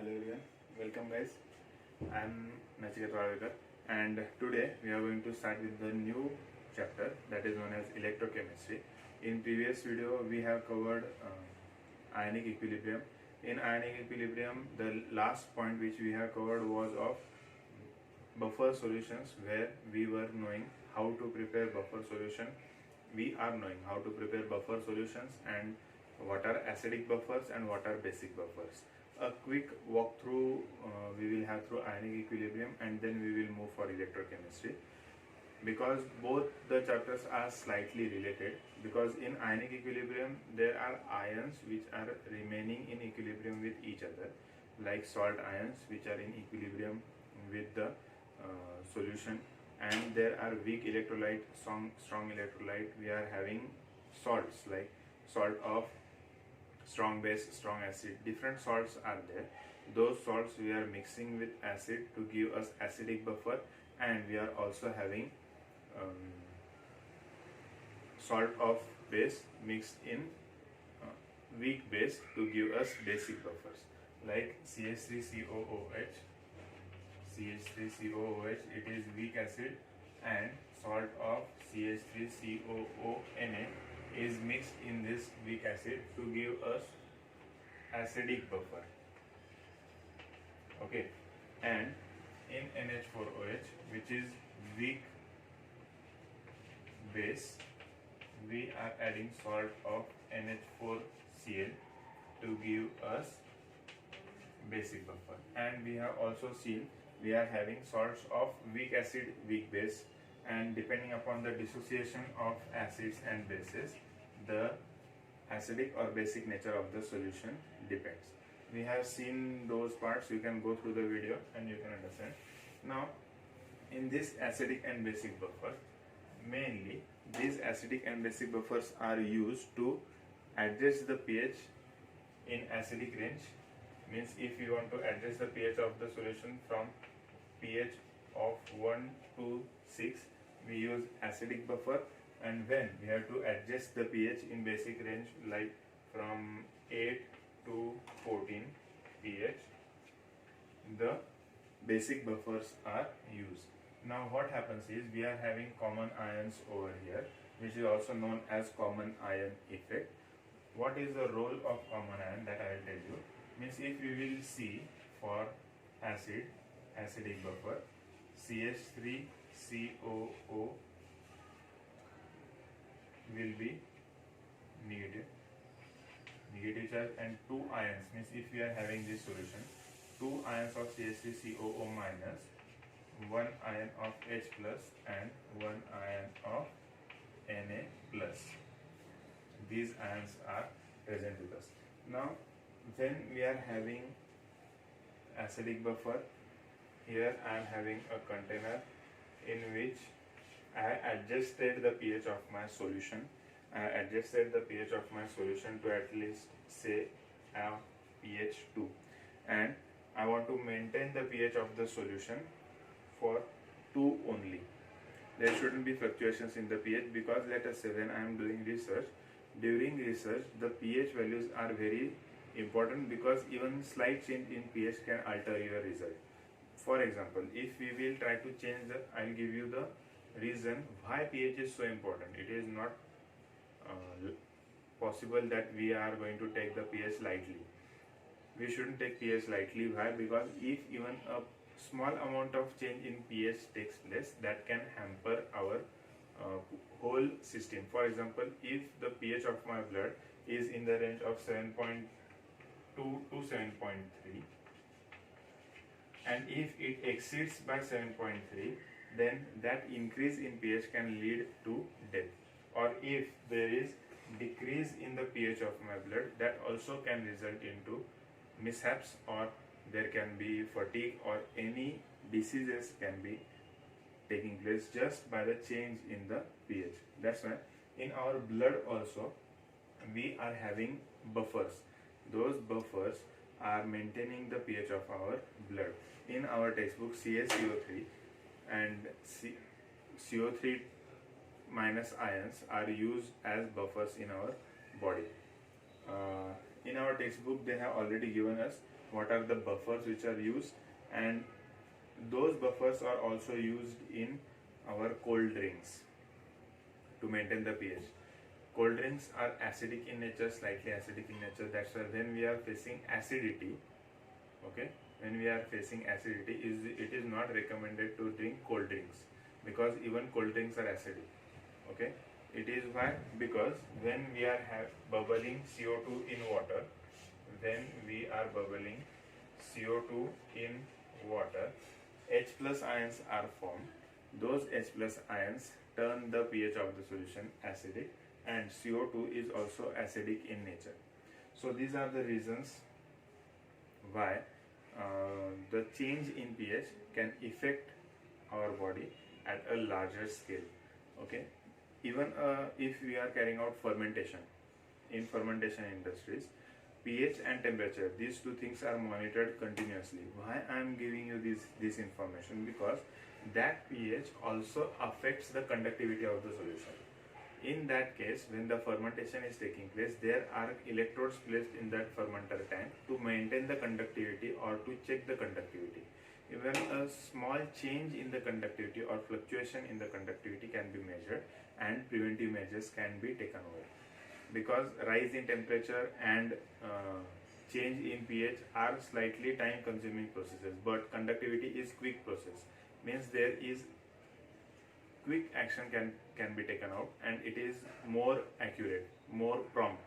Hello everyone, welcome guys. I am Nachiket Ravekar and today we are going to start with the new chapter that is known as electrochemistry. In previous video we have covered ionic equilibrium. In ionic equilibrium the last point which we have covered was of buffer solutions, where we were knowing how to prepare buffer solution. We are knowing how to prepare buffer solutions and what are acidic buffers and what are basic buffers. A quick walkthrough we will have through ionic equilibrium, and then we will move for electrochemistry, because both the chapters are slightly related. Because in ionic equilibrium there are ions which are remaining in equilibrium with each other, like salt ions which are in equilibrium with the solution, and there are weak electrolyte, strong electrolyte. We are having salts like salt of strong base, strong acid. Different salts are there. Those salts we are mixing with acid to give us acidic buffer, and we are also having salt of base mixed in weak base to give us basic buffers, like CH3COOH. CH3COOH, it is weak acid, and salt of CH3COONA is mixed in this weak acid to give us acidic buffer. Okay, and in NH4OH, which is weak base, we are adding salt of NH4Cl to give us basic buffer. And we have also seen we are having salts of weak acid, weak base, and depending upon the dissociation of acids and bases, the acidic or basic nature of the solution depends. We have seen those parts. You can go through the video and you can understand. Now in this acidic and basic buffer, mainly these acidic and basic buffers are used to adjust the pH in acidic range. Means if you want to adjust the pH of the solution from pH of 1 to 6, we use acidic buffer. And when we have to adjust the pH in basic range, like from 8 to 14 pH, the basic buffers are used. Now what happens is we are having common ions over here, which is also known as common ion effect. What is the role of common ion, that I will tell you. Means if we will see for acidic buffer, CH3COO will be negative charge, and 2 ions, means if we are having this solution, 2 ions of CH3COO minus, 1 ion of H plus and 1 ion of Na plus. These ions are present with us. Now when we are having acidic buffer, here I am having a container in which I adjusted the pH of my solution. I adjusted the pH of my solution to at least say pH 2, and I want to maintain the pH of the solution for 2 only. There shouldn't be fluctuations in the pH, because let us say when I am doing research, during research the pH values are very important, because even slight change in pH can alter your result. For example, if we will try to change the, I will give you the reason why pH is so important. It is not possible that we are going to take the pH lightly. We shouldn't take pH lightly. Why? Because if even a small amount of change in pH takes place, that can hamper our whole system. For example, if the pH of my blood is in the range of 7.2 to 7.3, and if it exceeds by 7.3, then that increase in pH can lead to death. Or if there is decrease in the pH of my blood, that also can result into mishaps, or there can be fatigue, or any diseases can be taking place just by the change in the pH. That's why in our blood also we are having buffers. Those buffers are maintaining the pH of our blood. In our textbook, CaCO3 and CO3 minus ions are used as buffers in our body. in our textbook they have already given us what are the buffers which are used, and those buffers are also used in our cold drinks to maintain the pH. Cold drinks are acidic in nature, slightly acidic in nature. That's why when we are facing acidity, okay, when we are facing acidity, it is not recommended to drink cold drinks, because even cold drinks are acidic. Okay, it is why, because when we are bubbling CO2 in water, when we are bubbling CO2 in water, H plus ions are formed. Those H plus ions turn the pH of the solution acidic, and CO2 is also acidic in nature. So these are the reasons why the change in pH can affect our body at a larger scale. Okay, even if we are carrying out fermentation in fermentation industries, pH and temperature, these two things are monitored continuously. Why I am giving you this information? Because that pH also affects the conductivity of the solution. In that case, when the fermentation is taking place, there are electrodes placed in that fermenter tank to maintain the conductivity or to check the conductivity. Even a small change in the conductivity or fluctuation in the conductivity can be measured, and preventive measures can be taken over. Because rise in temperature and change in pH are slightly time consuming processes, but conductivity is quick process, means there is quick action can be taken out, and it is more accurate, more prompt.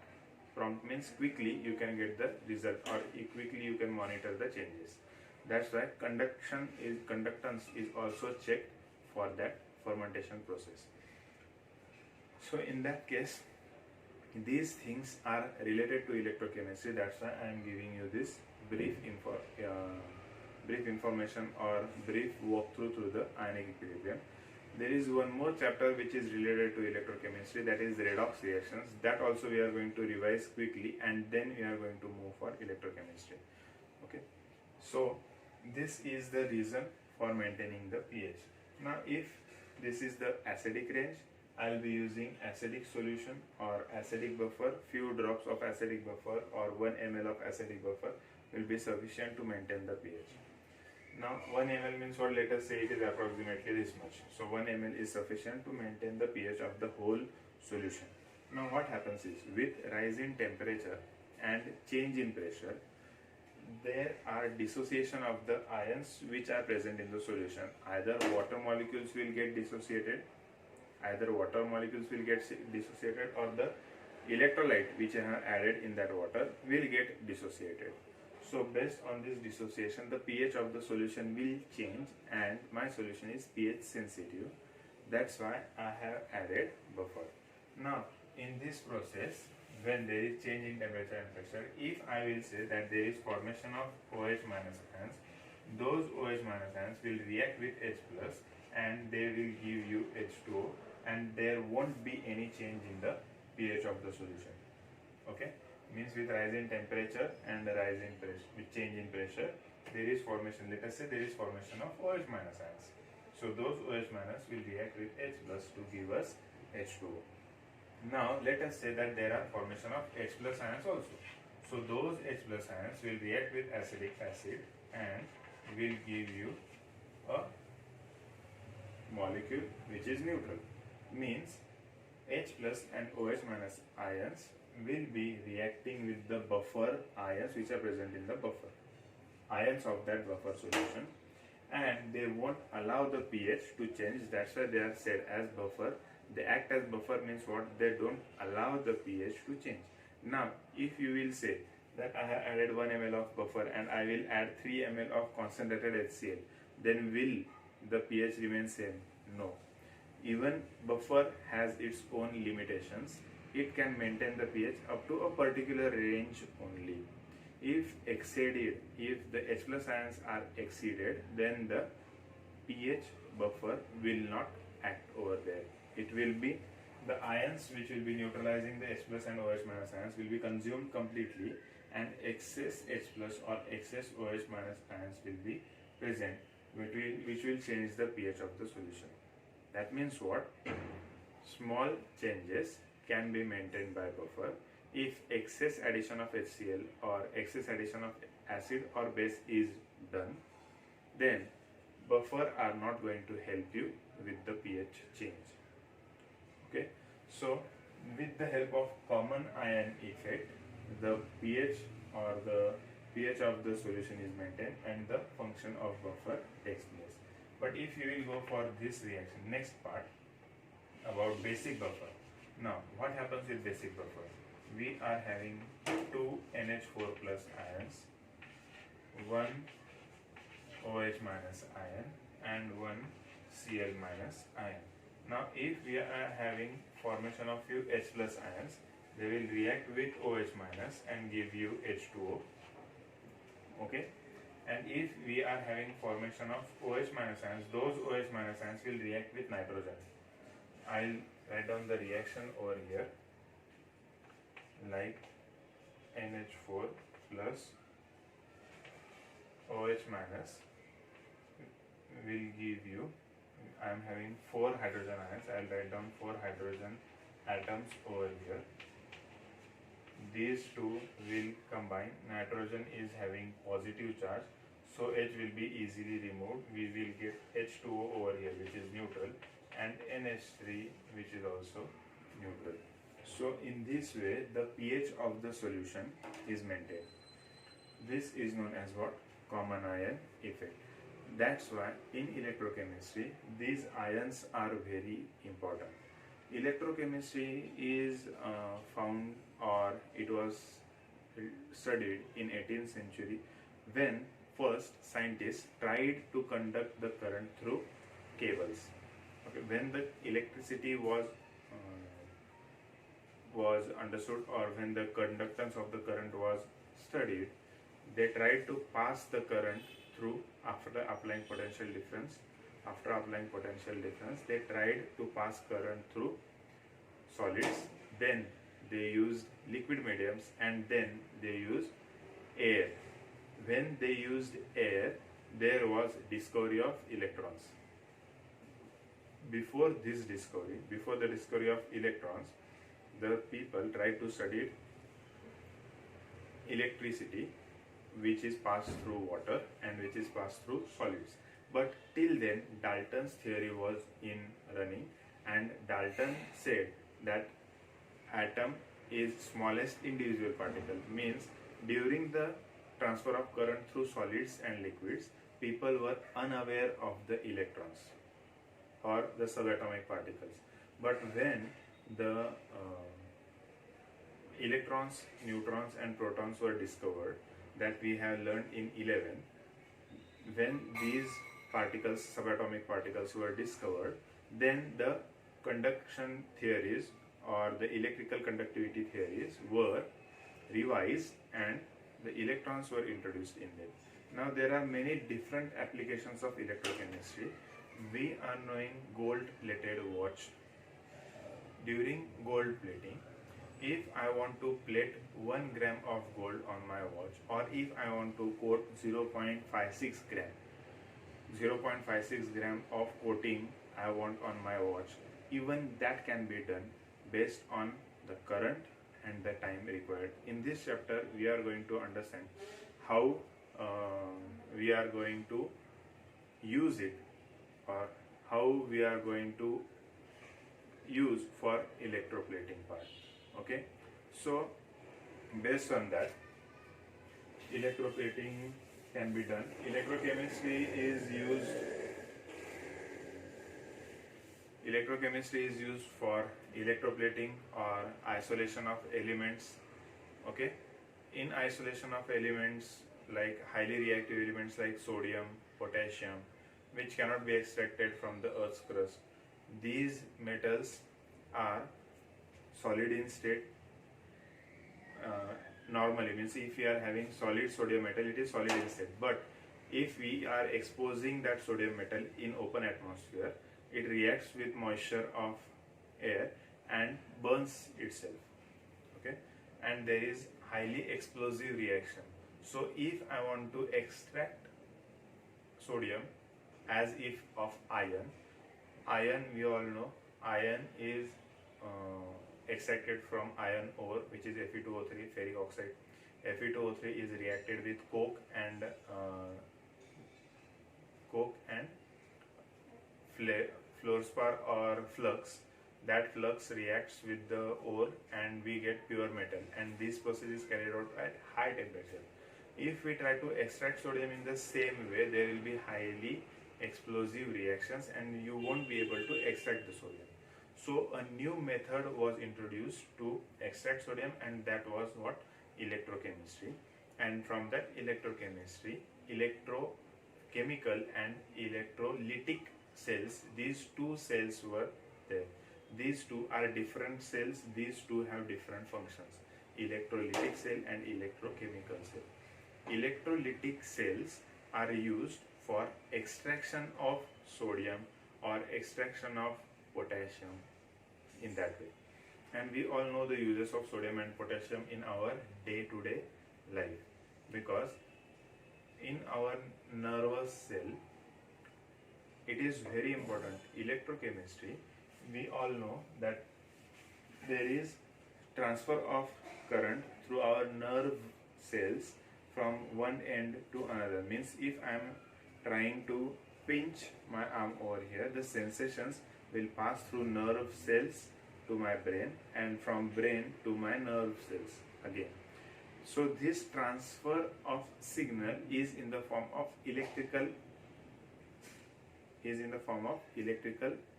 Prompt means quickly you can get the result, or quickly you can monitor the changes. That's why conductance is also checked for that fermentation process. So in that case, these things are related to electrochemistry. That's why I am giving you this brief information or brief walkthrough through the ionic equilibrium. There is one more chapter which is related to electrochemistry, that is redox reactions. That also we are going to revise quickly, and then we are going to move for electrochemistry. Okay, so this is the reason for maintaining the pH. Now if this is the acidic range, I will be using acidic solution or acidic buffer. Few drops of acidic buffer or 1 ml of acidic buffer will be sufficient to maintain the pH. Now 1 ml means what? Let us say it is approximately this much. So 1 ml is sufficient to maintain the pH of the whole solution. Now what happens is, with rise in temperature and change in pressure, there are dissociation of the ions which are present in the solution. Either water molecules will get dissociated, or the electrolyte which I have added in that water will get dissociated. So based on this dissociation, the pH of the solution will change, and my solution is pH sensitive. That's why I have added buffer. Now in this process, when there is change in temperature and pressure, if I will say that there is formation of OH minus ions, those OH minus ions will react with H plus and they will give you H2O, and there won't be any change in the pH of the solution. Okay, means with rise in temperature and the rise in pressure, with change in pressure, there is formation, let us say there is formation of OH minus ions. So those OH minus will react with H plus to give us H2O. Now let us say that there are formation of H plus ions also. So those H plus ions will react with acetic acid and will give you a molecule which is neutral. Means H plus and OH minus ions will be reacting with the buffer ions which are present in the buffer, ions of that buffer solution, and they won't allow the pH to change. That's why they are said as buffer. They act as buffer means what? They don't allow the pH to change. Now if you will say that I have added 1 ml of buffer and I will add 3 ml of concentrated HCl, then will the pH remain same? No. Even buffer has its own limitations. It can maintain the pH up to a particular range only. If exceeded, if the H plus ions are exceeded, then the pH buffer will not act over there. It will be the ions which will be neutralizing the H plus and OH minus ions will be consumed completely, and excess H plus or excess OH minus ions will be present, which will change the pH of the solution. That means what? Small changes can be maintained by buffer. if excess addition of HCl or excess addition of acid or base is done, then buffer are not going to help you with the pH change. Okay, so with the help of common ion effect, the pH or the pH of the solution is maintained and the function of buffer takes place. But if you will go for this reaction, next part about basic buffer. Now, what happens with basic buffer? We are having two NH4 plus ions, one OH minus ion and one Cl minus ion. Now, if we are having formation of few H plus ions, they will react with OH minus and give you H2O. Okay, and if we are having formation of OH minus ions, those OH minus ions will react with nitrogen. I'll write down the reaction over here, like NH4 plus OH minus will give you, I am having 4 hydrogen ions. I'll write down 4 hydrogen atoms over here. These two will combine. Nitrogen is having positive charge, so H will be easily removed. We will get H2O over here, which is neutral, and NH3, which is also neutral. So in this way, the pH of the solution is maintained. This is known as what? Common ion effect. That's why in electrochemistry, these ions are very important. Electrochemistry is found, or it was studied in 18th century when first scientists tried to conduct the current through cables. Okay, when the electricity was understood, or when the conductance of the current was studied, they tried to pass the current through after applying potential difference. After applying potential difference, they tried to pass current through solids. Then they used liquid mediums, and then they used air. When they used air, there was discovery of electrons. Before this discovery, before the discovery of electrons, the people tried to study electricity, which is passed through water and which is passed through solids. But till then, Dalton's theory was in running, and Dalton said that atom is smallest individual particle. Means during the transfer of current through solids and liquids, people were unaware of the electrons or the subatomic particles. But when the electrons, neutrons and protons were discovered, that we have learned in 11, when these particles, subatomic particles, were discovered, then the conduction theories or the electrical conductivity theories were revised and the electrons were introduced in them. Now there are many different applications of electrochemistry. We are knowing gold plated watch. During gold plating, if I want to plate 1 gram of gold on my watch, or if I want to coat 0.56 gram of coating I want on my watch, even that can be done based on the current and the time required. In this chapter, we are going to understand how we are going to use it, or how we are going to use for electroplating part. Okay, so based on that, electroplating can be done. Electrochemistry is used for electroplating or isolation of elements. Okay, in isolation of elements like highly reactive elements like sodium, potassium, which cannot be extracted from the earth's crust. These metals are solid in state. Normally, means if we are having solid sodium metal, it is solid in state. But if we are exposing that sodium metal in open atmosphere, it reacts with moisture of air and burns itself. Okay, and there is highly explosive reaction. So if I want to extract sodium as if of iron we all know iron is extracted from iron ore, which is Fe2O3 ferric oxide. Fe2O3 is reacted with coke and fluorspar or flux. That flux reacts with the ore and we get pure metal, and this process is carried out at high temperature. If we try to extract sodium in the same way, there will be highly explosive reactions and you won't be able to extract the sodium. So a new method was introduced to extract sodium, and that was what? Electrochemistry. And from that electrochemistry, electrochemical and electrolytic cells, these two cells were there. These two are different cells, these two have different functions: electrolytic cell and electrochemical cell. Electrolytic cells are used for extraction of sodium or extraction of potassium in that way. And we all know the uses of sodium and potassium in our day-to-day life, because in our nervous cell it is very important. Electrochemistry, we all know that there is transfer of current through our nerve cells from one end to another. Means if I am trying to pinch my arm over here, the sensations will pass through nerve cells to my brain, and from brain to my nerve cells again. So this transfer of signal is in the form of electrical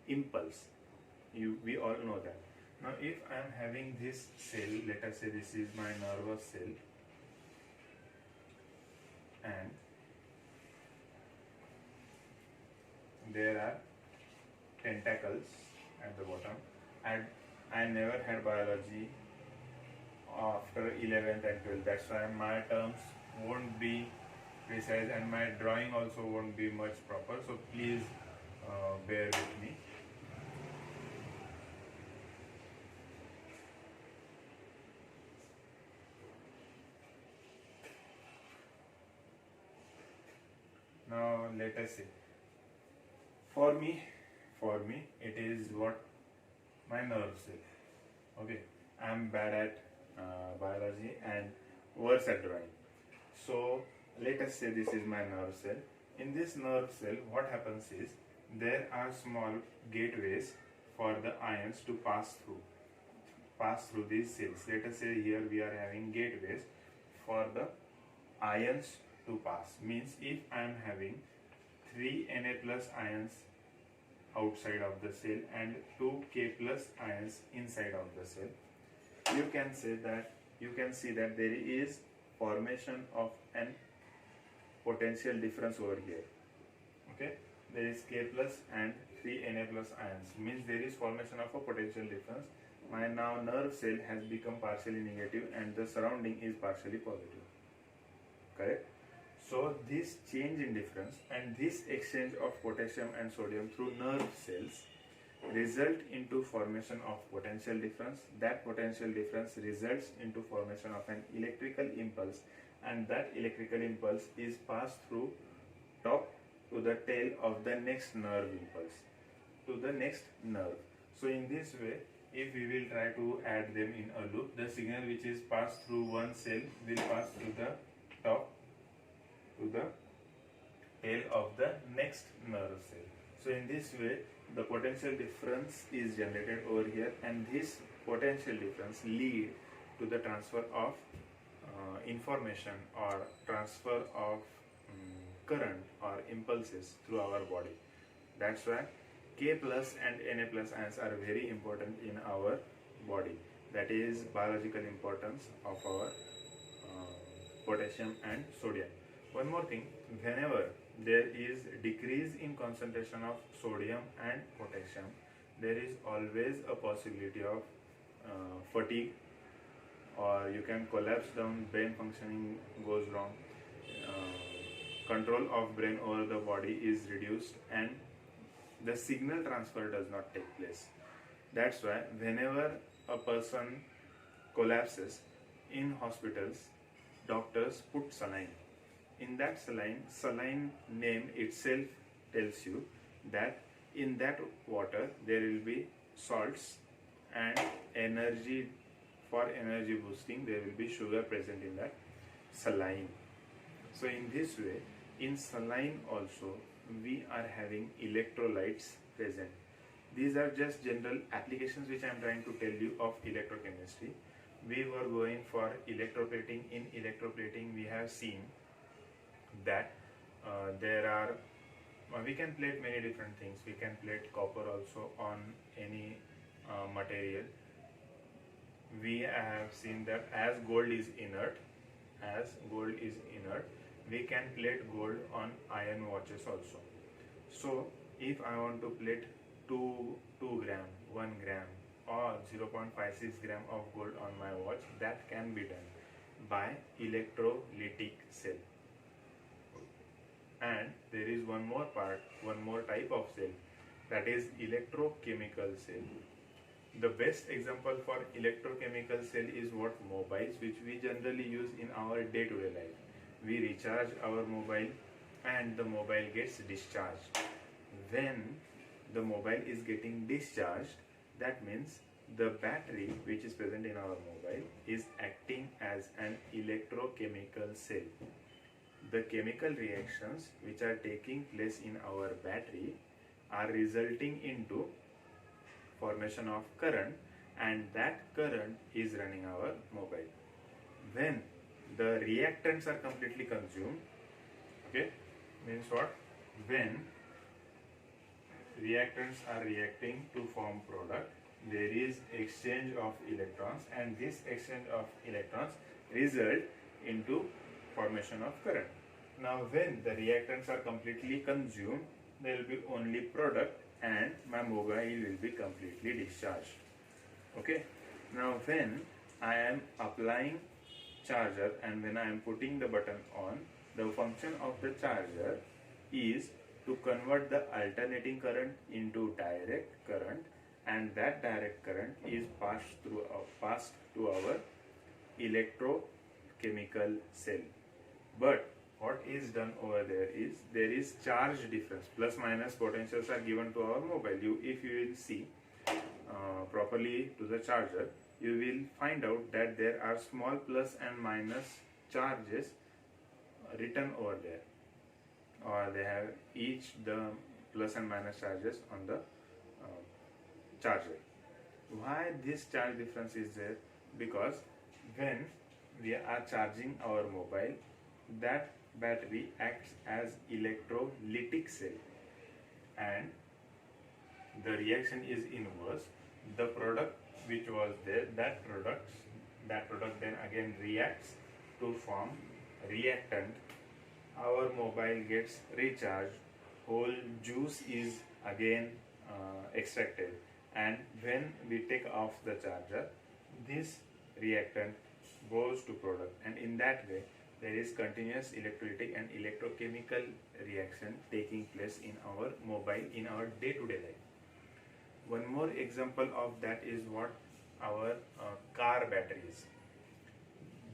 impulse. We all know that. Now if I am having this cell, let us say this is my nervous cell, and there are tentacles at the bottom. I never had biology after 11th and 12th, that's why my terms won't be precise and my drawing also won't be much proper, so please bear with me. Now let us see. For me it is what? My nerve cell. Okay, I am bad at biology and worse at drawing. So let us say this is my nerve cell. In this nerve cell, what happens is there are small gateways for the ions to pass through these cells. Let us say here we are having gateways for the ions to pass. Means if I am having 3 Na plus ions outside of the cell and 2 K plus ions inside of the cell, you can see that there is formation of an potential difference over here. Okay, there is K plus and 3 Na plus ions, means there is formation of a potential difference. My now nerve cell has become partially negative and the surrounding is partially positive. Correct? So this change in difference and this exchange of potassium and sodium through nerve cells result into formation of potential difference. That potential difference results into formation of an electrical impulse, and that electrical impulse is passed through top to the tail of the next nerve impulse to the next nerve. So in this way, if we will try to add them in a loop, the signal which is passed through one cell will pass through the top to the tail of the next nerve cell. So in this way, the potential difference is generated over here, and this potential difference lead to the transfer of information or transfer of current or impulses through our body. That's why K plus and Na plus ions are very important in our body. That is biological importance of our potassium and sodium. One more thing, whenever there is decrease in concentration of sodium and potassium, there is always a possibility of fatigue, or you can collapse down, brain functioning goes wrong, control of brain over the body is reduced, and the signal transfer does not take place. That's why whenever a person collapses in hospitals, doctors put saline. In that saline name itself tells you that in that water there will be salts and energy, for energy boosting there will be sugar present in that saline. So in this way, in saline also we are having electrolytes present. These are just general applications which I am trying to tell you of electrochemistry. We were going for electroplating. In electroplating we have seen that there are we can plate many different things. We can plate copper also on any material. We have seen that as gold is inert, we can plate gold on iron watches also. So if I want to plate 2 gram, 1 gram or 0.56 gram of gold on my watch, that can be done by electrolytic cell. And there is one more type of cell, that is electrochemical cell. The best example for electrochemical cell is what? Mobiles, which we generally use in our day-to-day life. We recharge our mobile and the mobile gets discharged. When the mobile is getting discharged, that means the battery which is present in our mobile is acting as an electrochemical cell. The chemical reactions which are taking place in our battery are resulting into formation of current, and that current is running our mobile. When the reactants are completely consumed, okay, means what? When reactants are reacting to form product, there is exchange of electrons, and this exchange of electrons result into formation of current. Now when the reactants are completely consumed, there will be only product and my mobile will be completely discharged. Okay. Now when I am applying charger and when I am putting the button on, the function of the charger is to convert the alternating current into direct current, and that direct current is passed to our electrochemical cell. But what is done over there is charge difference. Plus minus potentials are given to our mobile. If you will see properly to the charger, you will find out that there are small plus and minus charges written over there, or they have each the plus and minus charges on the charger. Why this charge difference is there? Because when we are charging our mobile, that battery acts as electrolytic cell, and the reaction is inverse. The product which was there, that product then again reacts to form reactant. Our mobile gets recharged, whole juice is again extracted, and when we take off the charger, this reactant goes to product, and in that way there is continuous electrolytic and electrochemical reaction taking place in our mobile, in our day-to-day life. One more example of that is what? Our car batteries.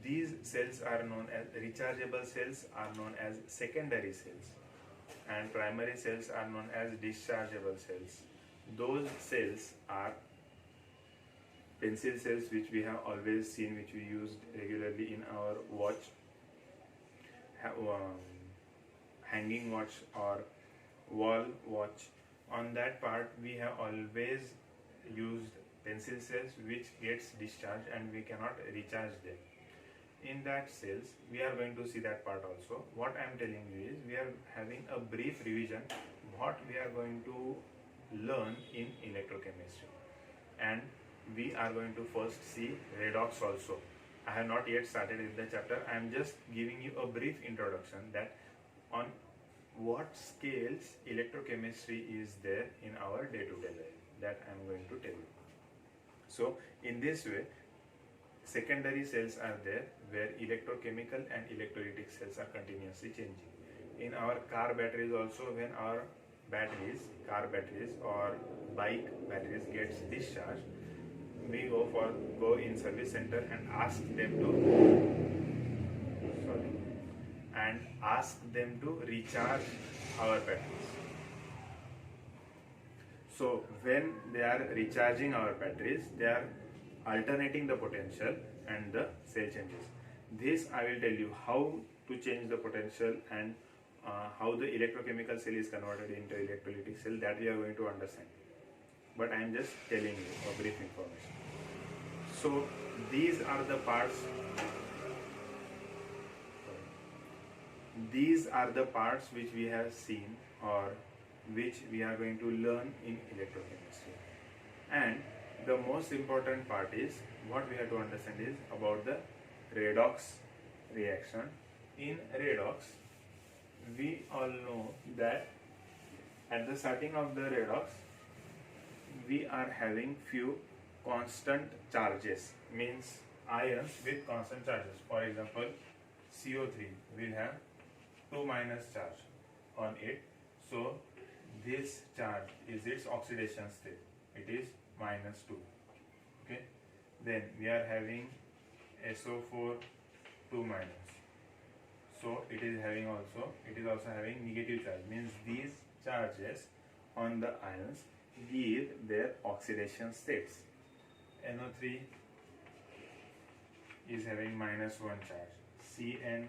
These cells are known as rechargeable cells, are known as secondary cells, and primary cells are known as dischargeable cells. Those cells are pencil cells, which we have always seen, which we used regularly in our watch, hanging watch or wall watch. On that part we have always used pencil cells which gets discharged and we cannot recharge them. In that cells we are going to see that part also. What I am telling you is we are having a brief revision what we are going to learn in electrochemistry, and we are going to first see redox also. I have not yet started with the chapter. I am just giving you a brief introduction that on what scales electrochemistry is there in our day-to-day life, that I am going to tell you. So in this way, secondary cells are there where electrochemical and electrolytic cells are continuously changing. In our car batteries also, when our car batteries or bike batteries gets discharged, we go in service center and ask them to recharge our batteries. So when they are recharging our batteries, they are alternating the potential and the cell changes. This I will tell you how to change the potential and how the electrochemical cell is converted into electrolytic cell, that we are going to understand. But I am just telling you a brief information. So these are the parts. These are the parts which we have seen or which we are going to learn in electrochemistry. And the most important part is what we have to understand is about the redox reaction. In redox, we all know that at the starting of the redox, we are having few constant charges, means ions with constant charges. For example, CO3 will have 2 minus charge on it. So this charge is its oxidation state. It is -2. Okay. Then we are having SO4 2 minus. So it is also having negative charge. Means these charges on the ions give their oxidation states. NO3 is having -1 charge. CN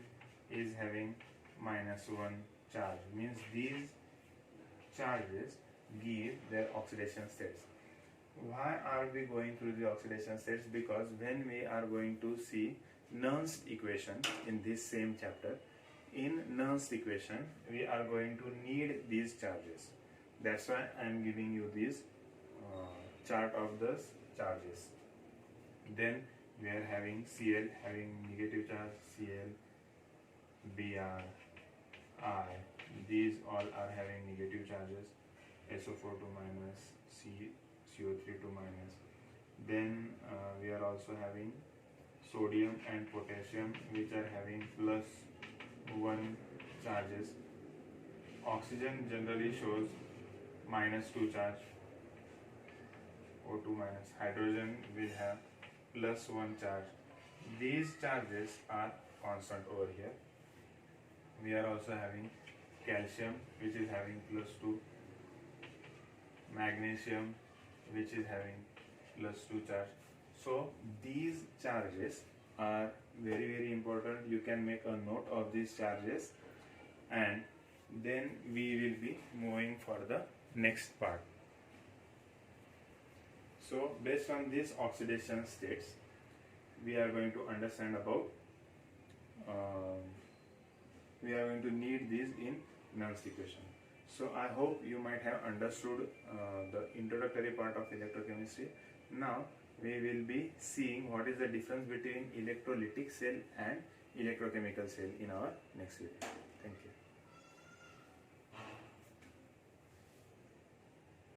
is having -1 charge. Means these charges give their oxidation states. Why are we going through the oxidation states? Because when we are going to see Nernst equation in this same chapter, in Nernst equation we are going to need these charges. That's why I am giving you this chart of the charges. Then we are having Cl having negative charge, Cl, Br, I, these all are having negative charges, SO4 2 minus, CO3 2 minus. Then we are also having sodium and potassium which are having +1 charges. Oxygen generally shows -2 charge, O2 minus. Hydrogen will have +1 charge. These charges are constant over here. We are also having calcium which is having +2, magnesium which is having +2 charge. So these charges are very important. You can make a note of these charges, and then we will be moving for the next part. So based on these oxidation states, we are going to understand about we are going to need these in Nernst equation. So I hope you might have understood the introductory part of electrochemistry. Now we will be seeing what is the difference between electrolytic cell and electrochemical cell in our next video.